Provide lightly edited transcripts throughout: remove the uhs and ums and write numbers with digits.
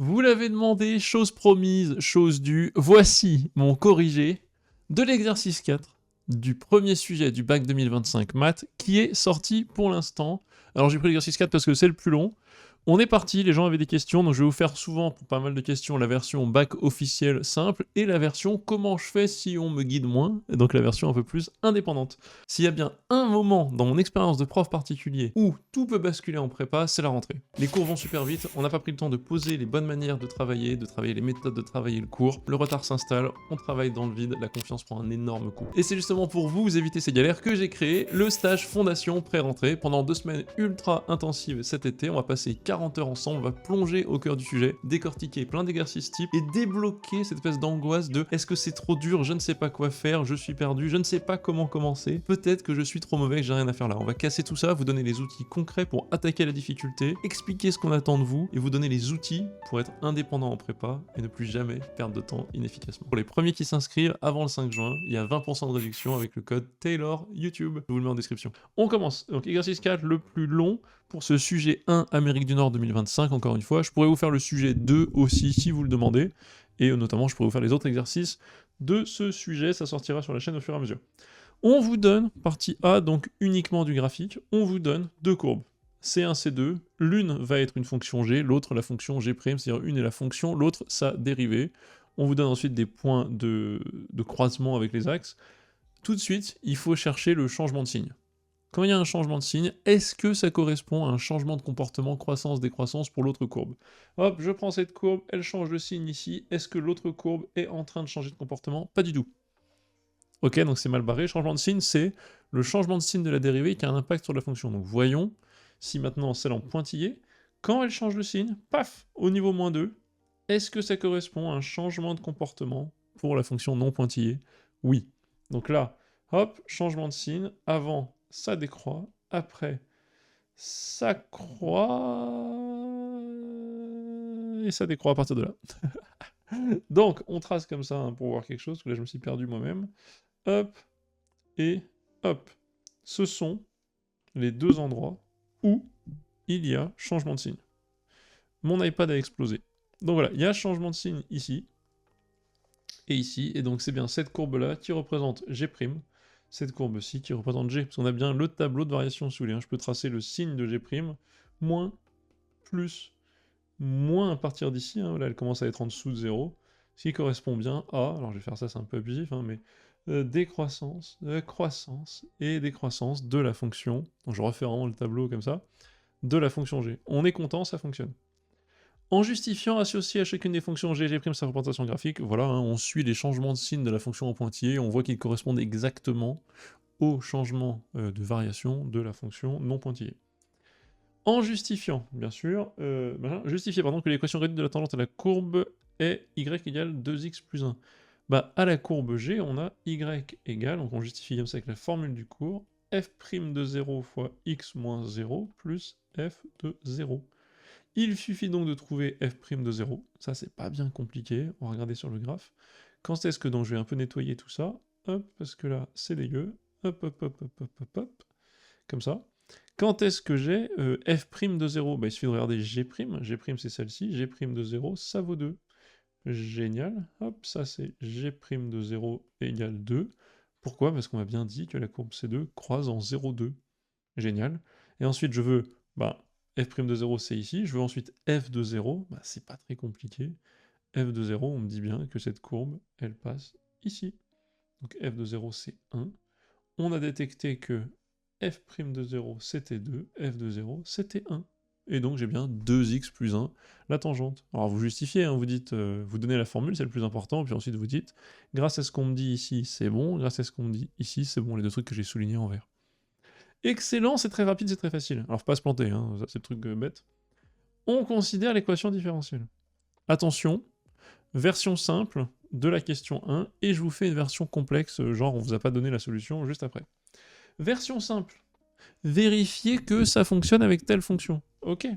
Vous l'avez demandé, chose promise, chose due, voici mon corrigé de l'exercice 4 du premier sujet du bac 2025 maths qui est sorti pour l'instant. Alors j'ai pris l'exercice 4 parce que c'est le plus long. On est parti, les gens avaient des questions, donc je vais vous faire souvent, pour pas mal de questions, la version bac officielle simple et la version comment je fais si on me guide moins, donc la version un peu plus indépendante. S'il y a bien un moment dans mon expérience de prof particulier où tout peut basculer en prépa, c'est la rentrée. Les cours vont super vite, on n'a pas pris le temps de poser les bonnes manières de travailler les méthodes de travailler le cours, le retard s'installe, on travaille dans le vide, la confiance prend un énorme coup. Et c'est justement pour vous éviter ces galères que j'ai créé le stage fondation pré-rentrée. Pendant 2 semaines ultra intensives cet été, on va passer 40 heures ensemble, on va plonger au cœur du sujet, décortiquer plein d'exercices types et débloquer cette espèce d'angoisse de est-ce que c'est trop dur, je ne sais pas quoi faire, je suis perdu, je ne sais pas comment commencer, peut-être que je suis trop mauvais, que j'ai rien à faire là. On va casser tout ça, vous donner les outils concrets pour attaquer la difficulté, expliquer ce qu'on attend de vous et vous donner les outils pour être indépendant en prépa et ne plus jamais perdre de temps inefficacement. Pour les premiers qui s'inscrivent avant le 5 juin, il y a 20% de réduction avec le code Taylor YouTube. Je vous le mets en description. On commence. Donc exercice 4, le plus long pour ce sujet 1 Amérique du Nord 2025, encore une fois. Je pourrais vous faire le sujet 2 aussi si vous le demandez. Et notamment, je pourrais vous faire les autres exercices de ce sujet. Ça sortira sur la chaîne au fur et à mesure. On vous donne, partie A, donc uniquement du graphique, on vous donne 2 courbes. C1, C2, l'une va être une fonction G, l'autre la fonction G', c'est-à-dire une est la fonction, l'autre sa dérivée. On vous donne ensuite des points de croisement avec les axes. Tout de suite, il faut chercher le changement de signe. Quand il y a un changement de signe, est-ce que ça correspond à un changement de comportement croissance-décroissance pour l'autre courbe? Hop, je prends cette courbe, elle change de signe ici, est-ce que l'autre courbe est en train de changer de comportement? Pas du tout. Ok, donc c'est mal barré. Changement de signe, c'est le changement de signe de la dérivée qui a un impact sur la fonction. Donc voyons si maintenant celle en pointillé, quand elle change de signe, paf, au niveau -2, est-ce que ça correspond à un changement de comportement pour la fonction non pointillée? Oui. Donc là, hop, changement de signe, avant ça décroît, après ça croît, et ça décroît à partir de là. Donc on trace comme ça hein, pour voir quelque chose, parce que là je me suis perdu moi-même. Hop, et hop. Ce sont les deux endroits où il y a changement de signe. Mon iPad a explosé. Donc voilà, il y a changement de signe ici, et ici, et donc c'est bien cette courbe-là qui représente G', cette courbe-ci qui représente G, parce qu'on a bien le tableau de variation sous les. Hein. Je peux tracer le signe de G', moins, plus, moins à partir d'ici, hein. Là elle commence à être en dessous de 0, ce qui correspond bien à, alors je vais faire ça, c'est un peu abusif, hein, mais décroissance, croissance et décroissance de la fonction, donc je refais vraiment le tableau comme ça, de la fonction g. On est content, ça fonctionne. En justifiant associé à chacune des fonctions g, g' sa représentation graphique, voilà, hein, on suit les changements de signe de la fonction en pointillé, on voit qu'ils correspondent exactement au changement de variation de la fonction non pointillée. En justifiant, bien sûr, justifier pardon, que l'équation réduite de la tangente à la courbe est y égale 2x plus 1. Bah, à la courbe G, on a y égale, donc on justifie comme ça avec la formule du cours, f' de 0 fois x moins 0 plus f de 0. Il suffit donc de trouver f' de 0, ça c'est pas bien compliqué, on va regarder sur le graphe. Quand est-ce que donc je vais un peu nettoyer tout ça, hop, parce que là c'est dégueu, hop, hop, hop, hop, hop, hop, hop, comme ça. Quand est-ce que j'ai f' de 0? Bah, il suffit de regarder g', g' c'est celle-ci, g' de 0, ça vaut 2. Génial, hop, ça c'est g' de 0 égale 2. Pourquoi? Parce qu'on m'a bien dit que la courbe C2 croise en 0, 2. Génial. Et ensuite je veux, bah, f' de 0 c'est ici, je veux ensuite f de 0, bah, c'est pas très compliqué. f de 0, on me dit bien que cette courbe, elle passe ici. Donc f de 0 c'est 1. On a détecté que f' de 0 c'était 2, f de 0 c'était 1. Et donc j'ai bien 2x plus 1, la tangente. Alors vous justifiez, hein, vous dites, vous donnez la formule, c'est le plus important, puis ensuite vous dites, grâce à ce qu'on me dit ici, c'est bon, grâce à ce qu'on me dit ici, c'est bon, les deux trucs que j'ai soulignés en vert. Excellent, c'est très rapide, c'est très facile. Alors faut pas se planter, hein, ça, c'est le truc bête. On considère l'équation différentielle. Attention, version simple de la question 1, et je vous fais une version complexe, genre on vous a pas donné la solution juste après. Version simple. Vérifier que ça fonctionne avec telle fonction. Ok,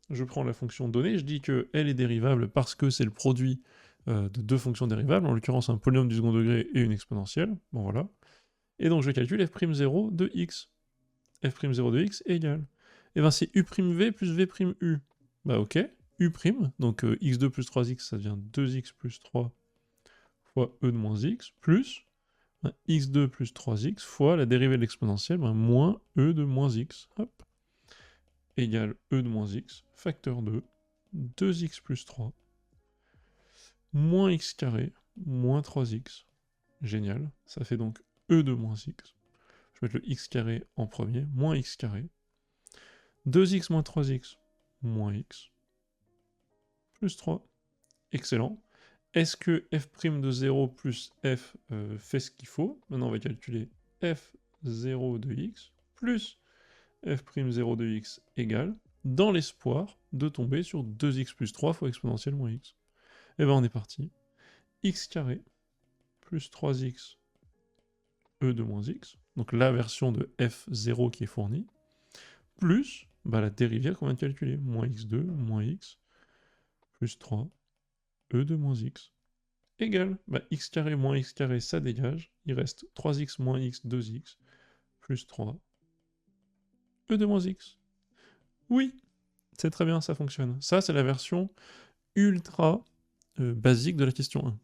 je prends la fonction donnée, je dis qu'elle est dérivable parce que c'est le produit de deux fonctions dérivables, en l'occurrence un polynôme du second degré et une exponentielle. Bon voilà. Et donc je calcule f'0 de x. f'0 de x est égal. Et ben c'est u'v plus v''u. Bah ok. u', donc x2 plus 3x, ça devient 2x plus 3 fois e de moins x, plus x2 plus 3x fois la dérivée de l'exponentielle, moins e de moins x, hop, égale e de moins x, facteur 2, 2x plus 3, moins x carré, moins 3x, génial, ça fait donc e de moins x, je vais mettre le x carré en premier, moins x carré, 2x moins 3x, moins x, plus 3, excellent. Est-ce que f' de 0 plus f fait ce qu'il faut? Maintenant on va calculer f0 de x plus f'0 de x égale, dans l'espoir de tomber sur 2x plus 3 fois exponentielle moins x. Et ben on est parti. X carré plus 3x e de moins x, donc la version de f0 qui est fournie, plus la dérivée qu'on vient de calculer, moins x2 moins x plus 3 e de moins x égale, x carré moins x carré ça dégage, il reste 3x moins x 2x plus 3 e de moins x. Oui, c'est très bien, ça fonctionne. Ça, c'est la version ultra basique de la question 1.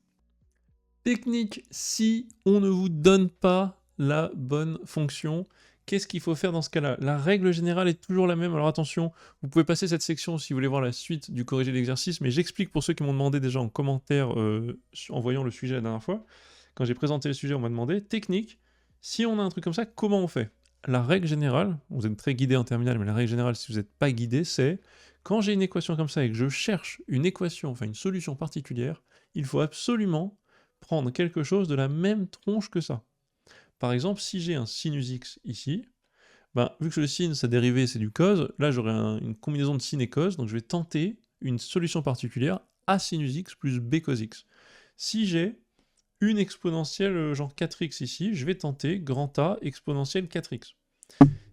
Technique, si on ne vous donne pas la bonne fonction, qu'est-ce qu'il faut faire dans ce cas-là? La règle générale est toujours la même, alors attention, vous pouvez passer cette section si vous voulez voir la suite du corrigé d'exercice, mais j'explique pour ceux qui m'ont demandé déjà en commentaire en voyant le sujet la dernière fois. Quand j'ai présenté le sujet, on m'a demandé, technique, si on a un truc comme ça, comment on fait? La règle générale, vous êtes très guidé en terminale, mais la règle générale, si vous n'êtes pas guidé, c'est quand j'ai une équation comme ça et que je cherche une équation, enfin une solution particulière, il faut absolument prendre quelque chose de la même tronche que ça. Par exemple, si j'ai un sinus x ici, vu que le sin, sa dérivée, c'est du cos, là j'aurai une combinaison de sin et cos, donc je vais tenter une solution particulière a sinus x plus b cos x. Si j'ai une exponentielle genre 4x ici, je vais tenter grand A exponentielle 4x.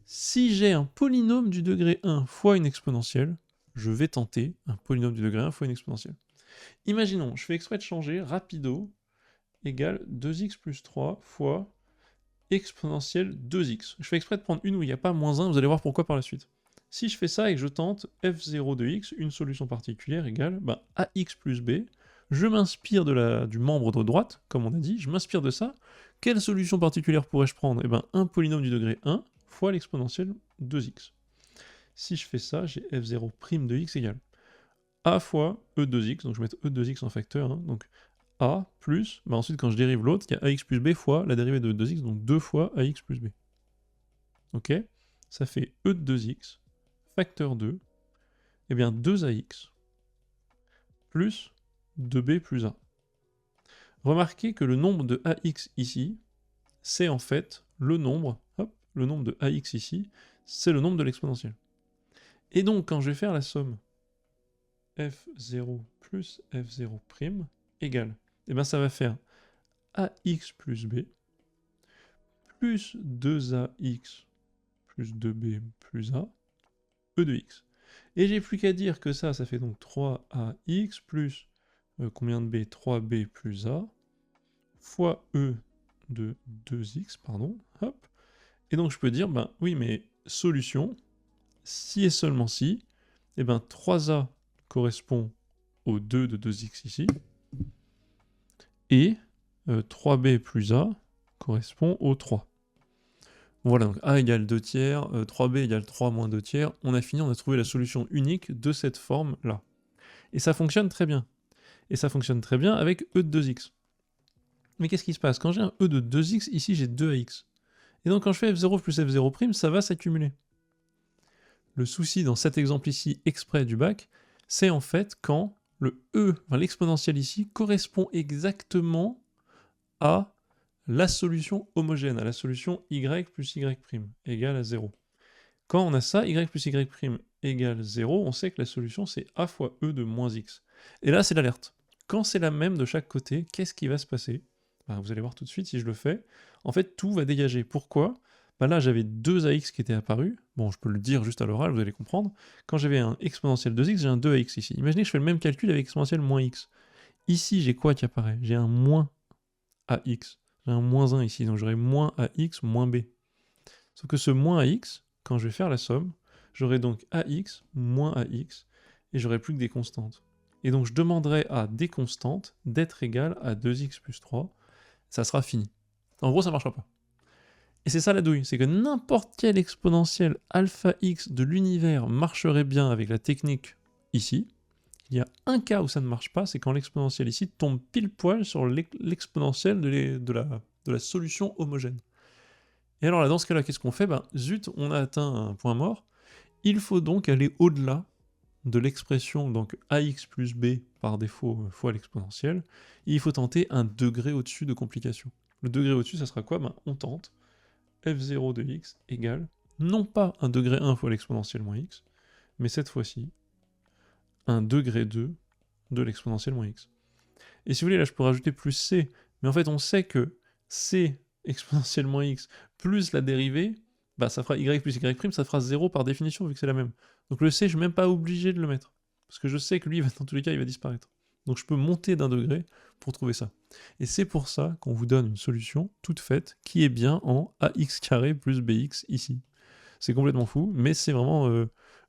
Si j'ai un polynôme du degré 1 fois une exponentielle, je vais tenter un polynôme du degré 1 fois une exponentielle. Imaginons, je fais exprès de changer rapido égale 2x plus 3 fois exponentielle 2x. Je fais exprès de prendre une où il n'y a pas moins 1, vous allez voir pourquoi par la suite. Si je fais ça et que je tente f0 de x, une solution particulière égale ax plus b, je m'inspire du membre de droite, comme on a dit, je m'inspire de ça. Quelle solution particulière pourrais-je prendre? Un polynôme du degré 1 fois l'exponentielle 2x. Si je fais ça, j'ai f0' de x égale a fois e2x, donc je vais mettre e2x en facteur, donc a plus, ensuite quand je dérive l'autre, il y a ax plus b fois la dérivée de 2x, donc 2 fois ax plus b. Ok? Ça fait e de 2x, facteur 2, et bien 2ax plus 2b plus a. Remarquez que le nombre de ax ici, c'est en fait le nombre de ax ici, c'est le nombre de l'exponentielle. Et donc quand je vais faire la somme f0 plus f0' égale, ça va faire ax plus b plus 2ax plus 2b plus a, e de x. Et j'ai plus qu'à dire que ça fait donc 3ax plus combien de b? 3b plus a fois e de 2x, pardon, hop. Et donc je peux dire, oui, mais solution, si et seulement si, 3a correspond au 2 de 2x ici, et 3b plus a correspond au 3. Voilà, donc a égale 2 tiers, 3b égale 3 moins 2 tiers, on a fini, on a trouvé la solution unique de cette forme-là. Et ça fonctionne très bien. Et ça fonctionne très bien avec e de 2x. Mais qu'est-ce qui se passe? Quand j'ai un e de 2x, ici j'ai 2ax. Et donc quand je fais f0 plus f0', ça va s'accumuler. Le souci dans cet exemple ici, exprès du bac, c'est en fait quand le e, l'exponentielle ici, correspond exactement à la solution homogène, à la solution y plus y' égale à 0. Quand on a ça, y plus y' égale 0, on sait que la solution c'est a fois e de moins x. Et là c'est l'alerte. Quand c'est la même de chaque côté, qu'est-ce qui va se passer? Vous allez voir tout de suite si je le fais. En fait, tout va dégager. Pourquoi? Là, j'avais 2ax qui étaient apparus. Bon, je peux le dire juste à l'oral, vous allez comprendre. Quand j'avais un exponentiel 2x, j'ai un 2ax ici. Imaginez que je fais le même calcul avec exponentiel moins x. Ici, j'ai quoi qui apparaît? J'ai un moins ax. J'ai un moins 1 ici, donc j'aurai moins ax moins b. Sauf que ce moins ax, quand je vais faire la somme, j'aurai donc ax moins ax et j'aurai plus que des constantes. Et donc je demanderai à des constantes d'être égales à 2x plus 3, ça sera fini. En gros, ça ne marchera pas. Et c'est ça la douille, c'est que n'importe quel exponentiel alpha x de l'univers marcherait bien avec la technique ici. Il y a un cas où ça ne marche pas, c'est quand l'exponentiel ici tombe pile poil sur l'exponentiel de la solution homogène. Et alors là, dans ce cas-là, qu'est-ce qu'on fait? Ben, zut, on a atteint un point mort. Il faut donc aller au-delà de l'expression donc ax plus b par défaut fois l'exponentielle. Il faut tenter un degré au-dessus de complication. Le degré au-dessus, ça sera quoi? Ben, on tente f0 de x égale, non pas un degré 1 fois l'exponentielle moins x, mais cette fois-ci, un degré 2 de l'exponentielle moins x. Et si vous voulez, là, je peux rajouter plus c, mais en fait, on sait que c exponentielle moins x plus la dérivée, bah, ça fera y plus y', ça fera 0 par définition, vu que c'est la même. Donc le c, je suis même pas obligé de le mettre, parce que je sais que lui, dans tous les cas, il va disparaître. Donc je peux monter d'un degré pour trouver ça. Et c'est pour ça qu'on vous donne une solution toute faite qui est bien en ax carré plus bx ici. C'est complètement fou, mais c'est vraiment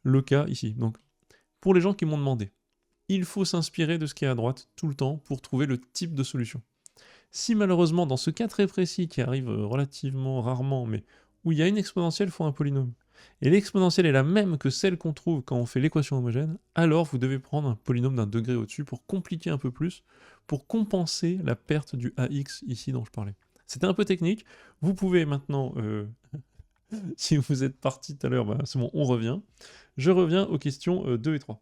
le cas ici. Donc pour les gens qui m'ont demandé, il faut s'inspirer de ce qui est à droite tout le temps pour trouver le type de solution. Si malheureusement, dans ce cas très précis qui arrive relativement rarement, mais où il y a une exponentielle fois un polynôme, et l'exponentielle est la même que celle qu'on trouve quand on fait l'équation homogène, alors vous devez prendre un polynôme d'un degré au-dessus pour compliquer un peu plus, pour compenser la perte du ax ici dont je parlais. C'était un peu technique, vous pouvez maintenant, si vous êtes parti tout à l'heure, bah, c'est bon, on revient. Je reviens aux questions 2 et 3.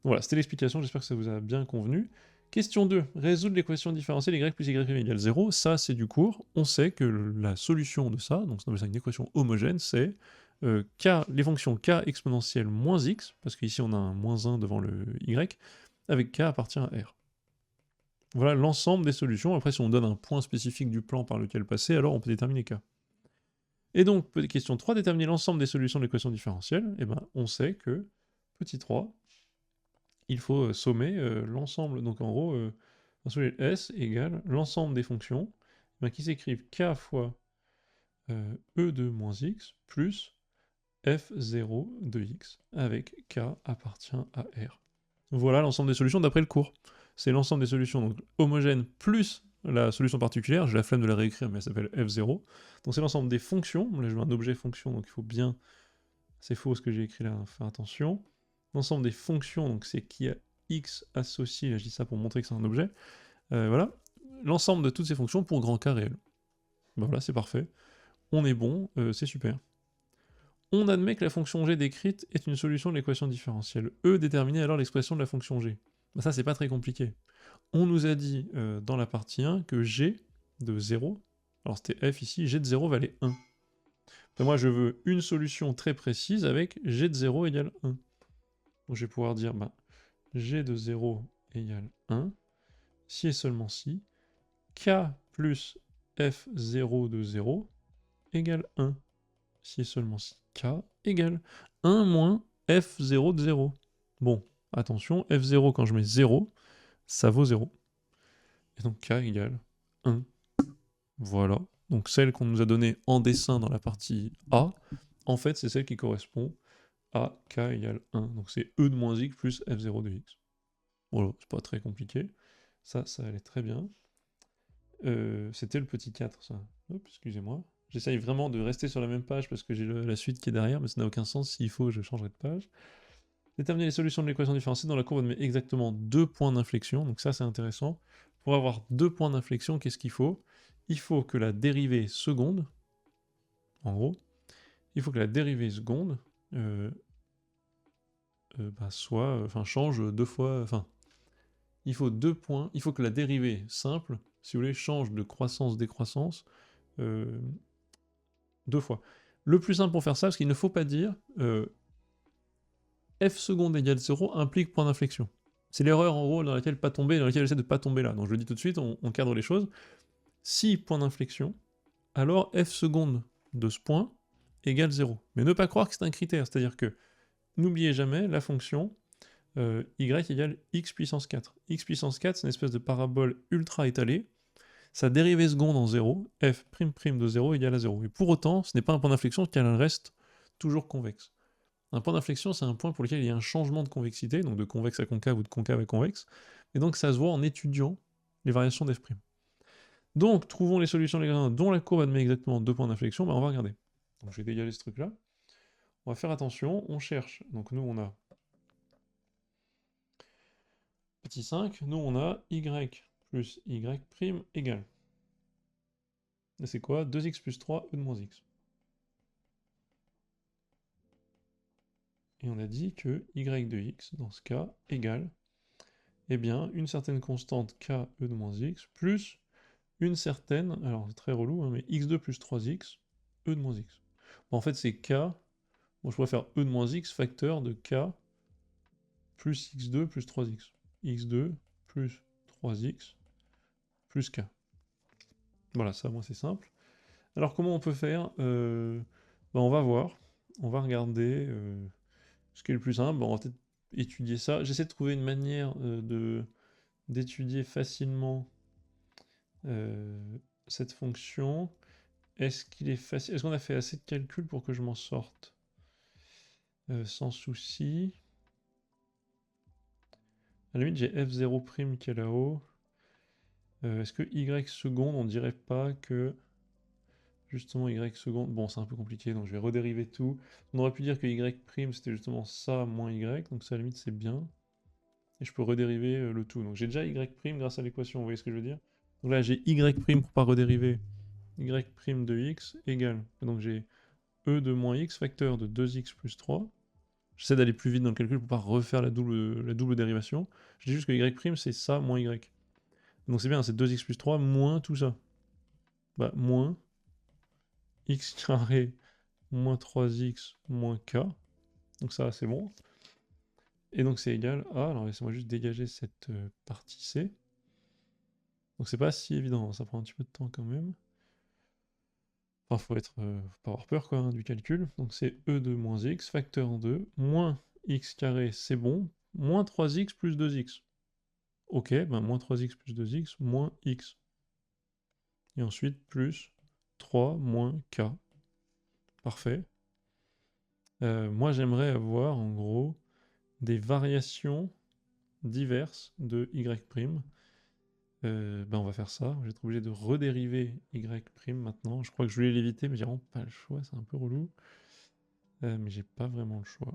Voilà, c'était l'explication, j'espère que ça vous a bien convenu. Question 2, résoudre l'équation différentielle y plus y' égale 0, ça c'est du cours, on sait que la solution de ça, donc c'est une équation homogène, c'est les fonctions k exponentielle moins x, parce qu'ici on a un moins 1 devant le y, avec k appartient à r. Voilà l'ensemble des solutions, après si on donne un point spécifique du plan par lequel passer, alors on peut déterminer k. Et donc, question 3, déterminer l'ensemble des solutions de l'équation différentielle, et ben on sait que, petit 3, il faut sommer l'ensemble, donc en gros, S égale l'ensemble des fonctions qui s'écrivent k fois e de moins x plus f0 de x avec k appartient à r. Voilà l'ensemble des solutions d'après le cours. C'est l'ensemble des solutions donc homogènes plus la solution particulière, j'ai la flemme de la réécrire mais elle s'appelle f0. Donc c'est l'ensemble des fonctions, là je veux un objet fonction donc il faut bien, c'est faux ce que j'ai écrit là, faire attention. L'ensemble des fonctions, donc c'est qui a x associé, là je dis ça pour montrer que c'est un objet, voilà, l'ensemble de toutes ces fonctions pour grand K réel. Ben voilà, c'est parfait. On est bon, c'est super. On admet que la fonction g décrite est une solution de l'équation différentielle. E déterminer alors l'expression de la fonction g. Ben ça, c'est pas très compliqué. On nous a dit dans la partie 1 que g de 0, alors c'était f ici, g de 0 valait 1. Ben moi, je veux une solution très précise avec g de 0 égale 1. Donc je vais pouvoir dire g de 0 égale 1, si et seulement si, k plus f0 de 0 égale 1, si et seulement si k égale 1 moins f0 de 0. Bon, attention, f0 quand je mets 0, ça vaut 0. Et donc k égale 1. Voilà. Donc celle qu'on nous a donnée en dessin dans la partie A, en fait c'est celle qui correspond à k égale 1. Donc c'est e de moins x plus f0 de x. Voilà, c'est pas très compliqué. Ça allait très bien. C'était le petit 4, ça. Hop, excusez-moi. J'essaye vraiment de rester sur la même page parce que j'ai la suite qui est derrière, mais ça n'a aucun sens. S'il faut, je changerai de page. Déterminer les solutions de l'équation différentielle dans la courbe, on met exactement 2 points d'inflexion. Donc ça, c'est intéressant. Pour avoir 2 points d'inflexion, qu'est-ce qu'il faut? Il faut que la dérivée seconde, en gros, il faut que la dérivée seconde change 2 fois... il faut 2 points, il faut que la dérivée simple, si vous voulez, change de croissance-décroissance 2 fois. Le plus simple pour faire ça, parce qu'il ne faut pas dire f seconde égale 0 implique point d'inflexion. C'est l'erreur en gros dans laquelle pas tomber, dans laquelle j'essaie de pas tomber là. Donc je le dis tout de suite, on cadre les choses. Si point d'inflexion, alors f seconde de ce point égale 0. Mais ne pas croire que c'est un critère, c'est-à-dire que n'oubliez jamais la fonction y égale x puissance 4. X puissance 4, c'est une espèce de parabole ultra étalée. Sa dérivée seconde en 0, f' de 0 égale à 0. Et pour autant, ce n'est pas un point d'inflexion car elle reste toujours convexe. Un point d'inflexion, c'est un point pour lequel il y a un changement de convexité, donc de convexe à concave ou de concave à convexe, et donc ça se voit en étudiant les variations d'f'. Donc, trouvons les solutions Lagrange dont la courbe admet exactement 2 points d'inflexion, on va regarder. Donc je vais dégager ce truc-là. On va faire attention, on cherche. Donc nous, on a petit 5, nous on a y plus y' égale. Et c'est quoi? 2x plus 3, e de moins x. Et on a dit que y de x, dans ce cas, égale, eh bien, une certaine constante k, e de moins x, plus une certaine, alors c'est très relou, hein, mais x2 plus 3x, e de moins x. Bon, en fait, c'est k, bon, je pourrais faire e de moins x facteur de k plus x2 plus 3x. x2 plus 3x plus k. Voilà, ça, moi, c'est simple. Alors, comment on peut faire on va voir, on va regarder ce qui est le plus simple. On va peut-être étudier ça. J'essaie de trouver une manière d'étudier facilement cette fonction. Est-ce qu'il est facile? Est-ce qu'on a fait assez de calculs pour que je m'en sorte sans souci? À la limite, j'ai f0' qui est là-haut. Est-ce que y seconde, on dirait pas que justement y seconde... Bon, c'est un peu compliqué, donc je vais redériver tout. On aurait pu dire que y' c'était justement ça moins y, donc ça à la limite c'est bien. Et je peux redériver le tout. Donc j'ai déjà y' grâce à l'équation, vous voyez ce que je veux dire? Donc là j'ai y' pour pas redériver y' de x égale. Donc j'ai e de moins x facteur de 2x plus 3. J'essaie d'aller plus vite dans le calcul pour pas refaire la double dérivation. Je dis juste que y' c'est ça moins y. Donc c'est bien, c'est 2x plus 3 moins tout ça. Bah moins x carré moins 3x moins k. Donc ça c'est bon. Et donc c'est égal à, alors laissez-moi juste dégager cette partie C. Donc c'est pas si évident, ça prend un petit peu de temps quand même. Enfin, faut pas avoir peur quoi, hein, du calcul. Donc c'est e de moins x, facteur 2, moins x carré, c'est bon, moins 3x plus 2x. Ok, ben moins 3x plus 2x, moins x. Et ensuite plus 3 moins k. Parfait. Moi j'aimerais avoir en gros des variations diverses de y'. On va faire ça. Je vais être obligé de redériver y' maintenant. Je crois que je voulais l'éviter, mais j'ai vraiment pas le choix, c'est un peu relou. Mais j'ai pas vraiment le choix.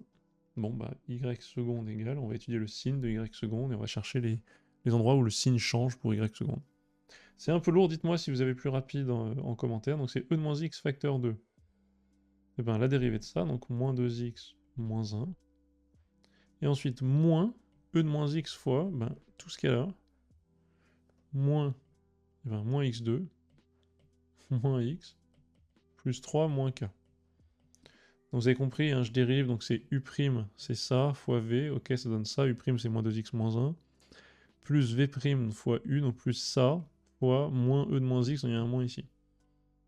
Bon, bah, y seconde égale, on va étudier le signe de y seconde et on va chercher les endroits où le signe change pour y seconde. C'est un peu lourd, dites-moi si vous avez plus rapide en commentaire. Donc c'est e de moins x facteur 2. Et bien la dérivée de ça, donc moins 2x moins 1. Et ensuite moins e de moins x fois tout ce qu'il y a là. Moins, moins x2 moins x plus 3 moins k. Donc vous avez compris, hein, je dérive, donc c'est u', c'est ça, fois v, ok, ça donne ça, u' c'est moins 2x moins 1, plus v' fois u, donc plus ça, fois moins e de moins x, donc il y a un moins ici.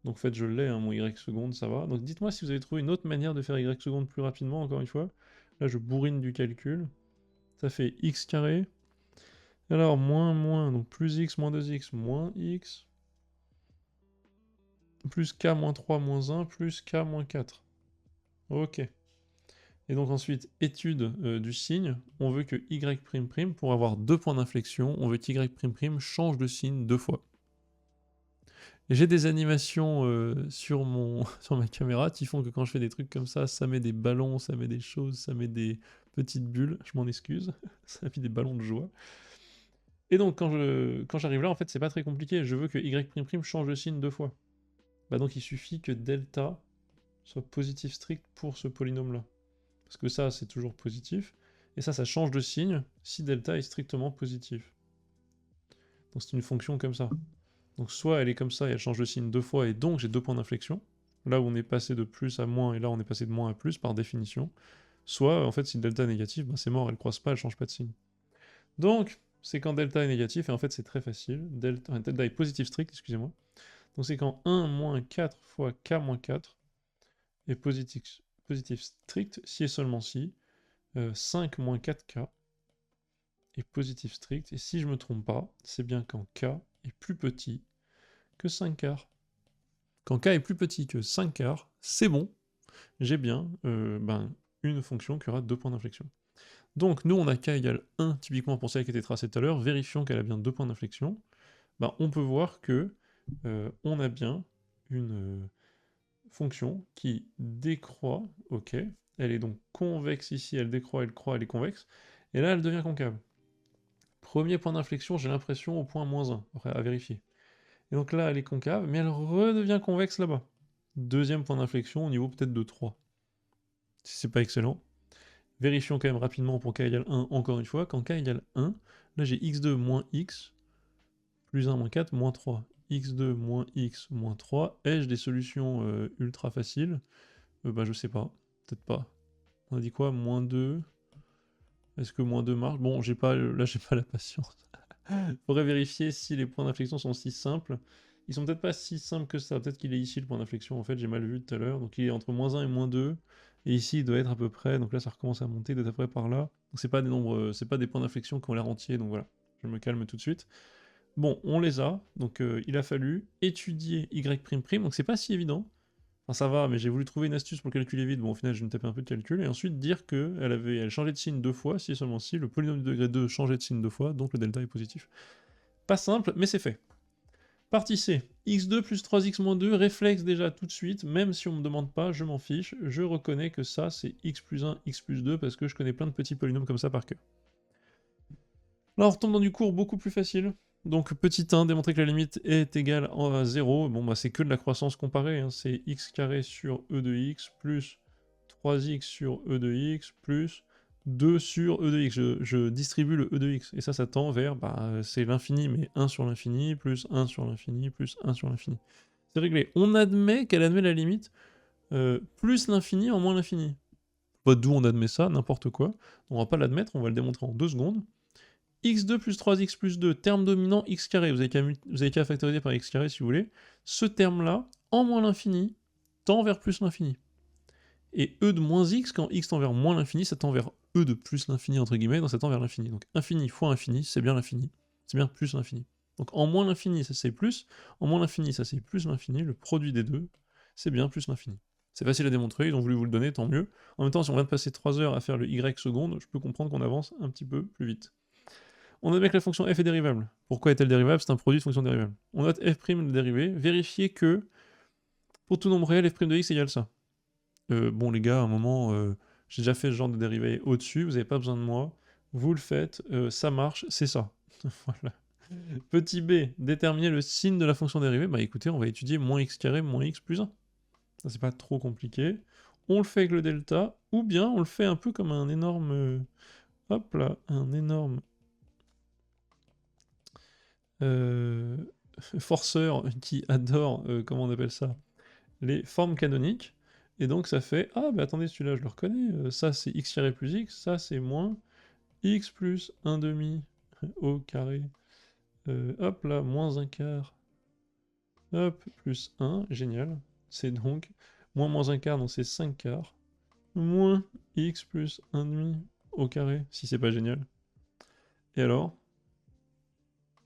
Donc en fait je l'ai, hein, mon y seconde, ça va. Donc dites-moi si vous avez trouvé une autre manière de faire y seconde plus rapidement, encore une fois. Là je bourrine du calcul. Ça fait x carré. Alors moins, donc plus x moins 2x moins x. Plus k moins 3 moins 1, plus k moins 4. Ok. Et donc ensuite, étude du signe, on veut que y', pour avoir 2 points d'inflexion, on veut que y', change de signe 2 fois. J'ai des animations sur ma caméra qui font que quand je fais des trucs comme ça met des ballons, ça met des choses, ça met des petites bulles, je m'en excuse, ça met des ballons de joie. Et donc quand j'arrive là, en fait c'est pas très compliqué, je veux que y'' change de signe 2 fois. Bah donc il suffit que delta soit positif strict pour ce polynôme là. Parce que ça c'est toujours positif, et ça change de signe si delta est strictement positif. Donc c'est une fonction comme ça. Donc soit elle est comme ça et elle change de signe 2 fois et donc j'ai 2 points d'inflexion, là où on est passé de plus à moins et là on est passé de moins à plus par définition, soit en fait si delta est négatif, c'est mort, elle croise pas, elle change pas de signe. Donc c'est quand delta est négatif et en fait c'est très facile, delta est positif strict, excusez-moi, donc c'est quand 1 moins 4 fois k moins 4 est positif strict si et seulement si 5 moins 4k est positif strict, et si je me trompe pas, c'est bien quand k est plus petit que 5 quarts. Quand k est plus petit que 5 quarts, c'est bon, j'ai bien une fonction qui aura 2 points d'inflexion. Donc nous on a k égale 1 typiquement pour celle qui était tracée tout à l'heure, vérifions qu'elle a bien 2 points d'inflexion. Ben, on peut voir que on a bien une fonction qui décroît, ok, elle est donc convexe ici, elle décroît, elle croît, elle est convexe, et là elle devient concave. Premier point d'inflexion, j'ai l'impression au point -1, à vérifier. Et donc là elle est concave, mais elle redevient convexe là-bas. Deuxième point d'inflexion au niveau peut-être de 3. Si c'est pas excellent. Vérifions quand même rapidement pour k égale 1 encore une fois. Quand k égale 1, là j'ai x2 moins x, plus 1 moins 4, moins 3. x2 moins x moins 3. Ai-je des solutions ultra faciles? Bah je sais pas, peut-être pas. On a dit quoi? Moins 2. Est-ce que moins 2 marche? Bon, là j'ai pas la patience. Faudrait vérifier si les points d'inflexion sont si simples. Ils sont peut-être pas si simples que ça. Peut-être qu'il est ici le point d'inflexion. En fait, j'ai mal vu tout à l'heure. Donc il est entre moins 1 et moins 2. Et ici, il doit être à peu près. Donc là, ça recommence à monter, il doit être à peu près par là. Donc c'est pas des nombres, c'est pas des points d'inflexion qui ont l'air entiers. Donc voilà, je me calme tout de suite. Bon, on les a. Donc il a fallu étudier y''. Donc c'est pas si évident. Enfin ça va, mais j'ai voulu trouver une astuce pour le calculer vite. Bon, au final, je me tapais un peu de calcul. Et ensuite dire qu'elle changeait de signe 2 fois, si et seulement si le polynôme du degré 2 changeait de signe 2 fois, donc le delta est positif. Pas simple, mais c'est fait. Partie C, x2 plus 3x moins 2, réflexe déjà tout de suite, même si on me demande pas, je m'en fiche, je reconnais que ça c'est x plus 1, x plus 2, parce que je connais plein de petits polynômes comme ça par cœur. Là on retombe dans du cours beaucoup plus facile. Donc petit 1, démontrer que la limite est égale à 0, bon bah c'est que de la croissance comparée, hein. C'est x carré sur e de x plus 3x sur e de x plus 2 sur e de x. Je distribue le e de x, et ça tend vers, c'est l'infini, mais 1 sur l'infini, plus 1 sur l'infini, plus 1 sur l'infini. C'est réglé. On admet qu'elle admet la limite plus l'infini en moins l'infini. Pas d'où on admet ça, n'importe quoi. On va pas l'admettre, on va le démontrer en 2 secondes. x2 plus 3x plus 2, terme dominant x carré, vous avez qu'à factoriser par x carré si vous voulez. Ce terme-là, en moins l'infini, tend vers plus l'infini. Et e de moins x, quand x tend vers moins l'infini, ça tend vers e de plus l'infini, entre guillemets, donc ça tend vers l'infini. Donc infini fois infini, c'est bien l'infini, c'est bien plus l'infini. Donc en moins l'infini, ça c'est plus, en moins l'infini, ça c'est plus l'infini, le produit des deux, c'est bien plus l'infini. C'est facile à démontrer, ils ont voulu vous le donner, tant mieux. En même temps, si on vient de passer 3 heures à faire le y seconde, je peux comprendre qu'on avance un petit peu plus vite. On admet que la fonction f est dérivable. Pourquoi est-elle dérivable? C'est un produit de fonction dérivable. On note f' le dérivé, vérifiez que pour tout nombre réel, f' de x égale ça. Bon les gars, à un moment, j'ai déjà fait ce genre de dérivé au-dessus, vous n'avez pas besoin de moi, vous le faites, ça marche, c'est ça. Voilà. Petit b, déterminer le signe de la fonction dérivée, bah écoutez, on va étudier moins x carré moins x plus 1. Ça c'est pas trop compliqué. On le fait avec le delta, ou bien on le fait un peu comme un énorme... hop là, un énorme... forceur qui adore, comment on appelle ça, les formes canoniques. Et donc ça fait, ah bah attendez, celui-là je le reconnais, ça c'est x carré plus x, ça c'est moins x plus 1 demi au carré, hop là, moins 1 quart, hop, plus 1, génial. C'est donc moins 1 quart, donc c'est 5 quarts, moins x plus 1 demi au carré, si c'est pas génial. Et alors?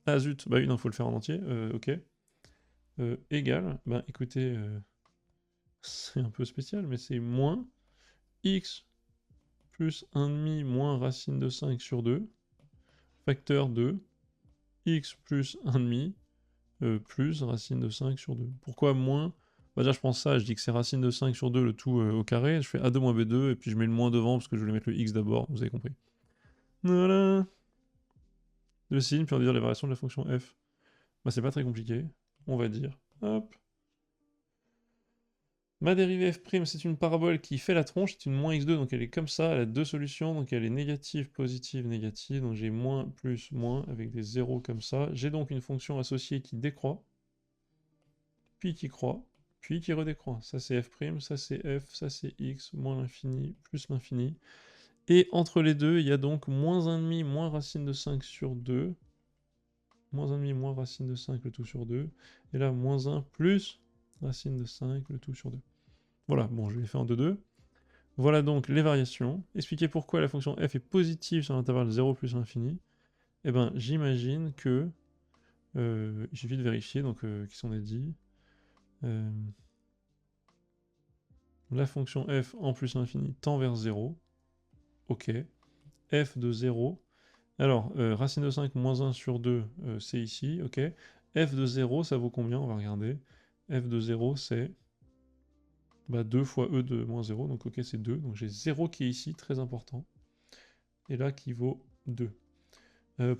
Ah zut, bah oui, non, faut le faire en entier, ok. Égal, bah écoutez, c'est un peu spécial, mais c'est moins x plus 1,5 moins racine de 5 sur 2, facteur de x plus 1,5 plus racine de 5 sur 2. Pourquoi moins? Bah déjà je prends ça, je dis que c'est racine de 5 sur 2 le tout au carré, je fais a2 moins b2, et puis je mets le moins devant parce que je voulais mettre le x d'abord, vous avez compris. Voilà. Le signe, puis on va dire les variations de la fonction f. Bah c'est pas très compliqué, on va dire, hop. Ma dérivée f', c'est une parabole qui fait la tronche, c'est une moins x2, donc elle est comme ça, elle a deux solutions, donc elle est négative, positive, négative, donc j'ai moins, plus, moins, avec des zéros comme ça. J'ai donc une fonction associée qui décroît, puis qui croît, puis qui redécroît. Ça c'est f', ça c'est f, ça c'est x, moins l'infini, plus l'infini. Et entre les deux, il y a donc moins 1,5 moins racine de 5 sur 2, moins 1,5 moins racine de 5 le tout sur 2, et là moins 1 plus racine de 5 le tout sur 2. Voilà, bon, je l'ai fait en 2-2. Voilà donc les variations. Expliquer pourquoi la fonction f est positive sur l'intervalle 0 plus l'infini. Eh ben, j'imagine que... il suffit de vérifier, donc, qui sont dit. la fonction f en plus l'infini tend vers 0. Ok. F de 0. Alors, racine de 5 moins 1 sur 2, c'est ici, ok. F de 0, ça vaut combien? On va regarder. F de 0, c'est 2 fois E de moins 0, donc ok, c'est 2. Donc j'ai 0 qui est ici, très important. Et là, qui vaut 2.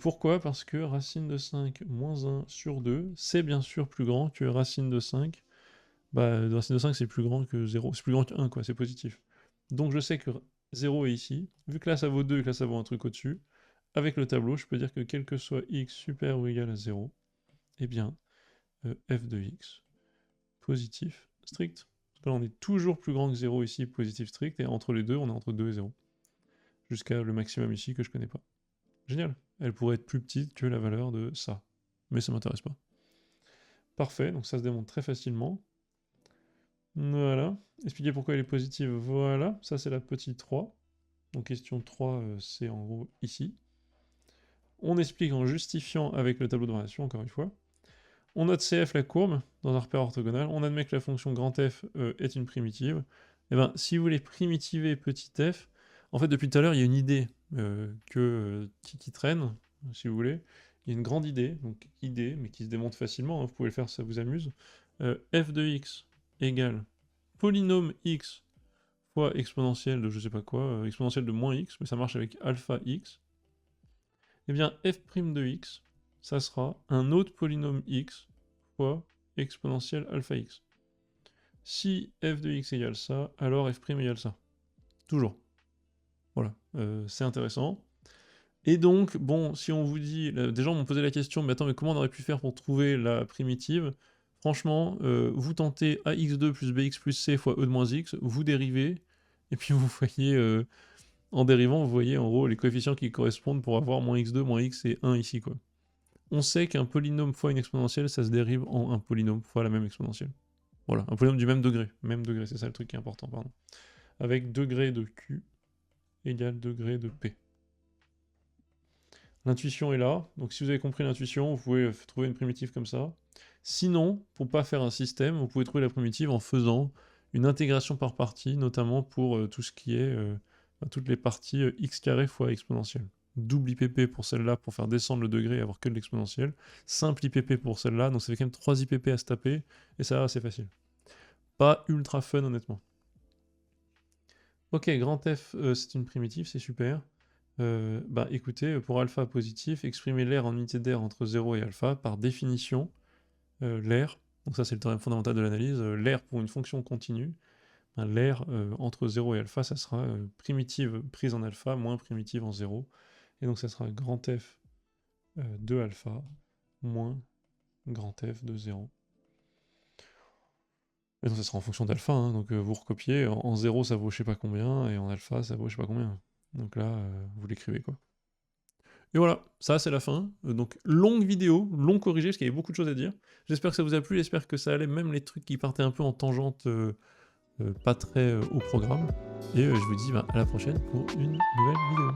Pourquoi? Parce que racine de 5 moins 1 sur 2, c'est bien sûr plus grand que racine de 5. Racine de 5, c'est plus grand que 0. C'est plus grand que 1, quoi, c'est positif. Donc je sais que 0 est ici. Vu que là, ça vaut 2 et que là, ça vaut un truc au-dessus, avec le tableau, je peux dire que quel que soit x supérieur ou égal à 0, eh bien, f de x, positif, strict. Parce que là, on est toujours plus grand que 0 ici, positif strict, et entre les deux, on est entre 2 et 0. Jusqu'à le maximum ici que je connais pas. Génial. Elle pourrait être plus petite que la valeur de ça. Mais ça m'intéresse pas. Parfait, donc ça se démontre très facilement. Voilà. Expliquer pourquoi elle est positive. Voilà, ça c'est la petite 3. Donc question 3, c'est en gros ici. On explique en justifiant avec le tableau de variation, encore une fois. On note CF la courbe dans un repère orthogonal. On admet que la fonction grand F est une primitive. Et bien, si vous voulez primitiver petit f, en fait, depuis tout à l'heure, il y a une idée qui traîne, si vous voulez. Il y a une grande idée, donc idée, mais qui se démontre facilement, hein, vous pouvez le faire, ça vous amuse. F de x égale polynôme x fois exponentielle de je sais pas quoi, exponentielle de moins x, mais ça marche avec alpha x. Eh bien, f' de x, ça sera un autre polynôme x fois exponentielle alpha x. Si f de x égale ça, alors f' égale ça. Toujours. Voilà, c'est intéressant. Et donc, bon, si on vous dit... des gens m'ont posé la question, mais attends, mais comment on aurait pu faire pour trouver la primitive? Franchement, vous tentez ax2 plus bx plus c fois e de moins x, vous dérivez, et puis vous voyez... en dérivant, vous voyez en gros les coefficients qui correspondent pour avoir moins x2, moins x et 1 ici, quoi. On sait qu'un polynôme fois une exponentielle, ça se dérive en un polynôme fois la même exponentielle. Voilà, un polynôme du même degré. Même degré, c'est ça le truc qui est important, pardon. Avec degré de Q égale degré de P. L'intuition est là, donc si vous avez compris l'intuition, vous pouvez trouver une primitive comme ça. Sinon, pour pas faire un système, vous pouvez trouver la primitive en faisant une intégration par partie, notamment pour tout ce qui est toutes les parties x carré fois exponentielle. Double IPP pour celle-là pour faire descendre le degré et avoir que de l'exponentielle. Simple IPP pour celle-là, donc ça fait quand même 3 IPP à se taper, et ça c'est facile. Pas ultra fun honnêtement. Ok, grand F c'est une primitive, c'est super. Écoutez, pour alpha positif, exprimer l'air en unité d'air entre 0 et alpha, par définition, l'air, donc ça c'est le théorème fondamental de l'analyse, l'air pour une fonction continue, l'air entre 0 et alpha, ça sera primitive prise en alpha moins primitive en 0, et donc ça sera grand F de alpha moins grand F de 0. Et donc ça sera en fonction d'alpha, hein, donc vous recopiez, en 0 ça vaut je sais pas combien, et en alpha ça vaut je sais pas combien. Donc là, vous l'écrivez quoi. Et voilà, ça c'est la fin. Donc longue vidéo, long corrigé, parce qu'il y avait beaucoup de choses à dire. J'espère que ça vous a plu, j'espère que ça allait, même les trucs qui partaient un peu en tangente, pas très au programme. Et je vous dis à la prochaine pour une nouvelle vidéo.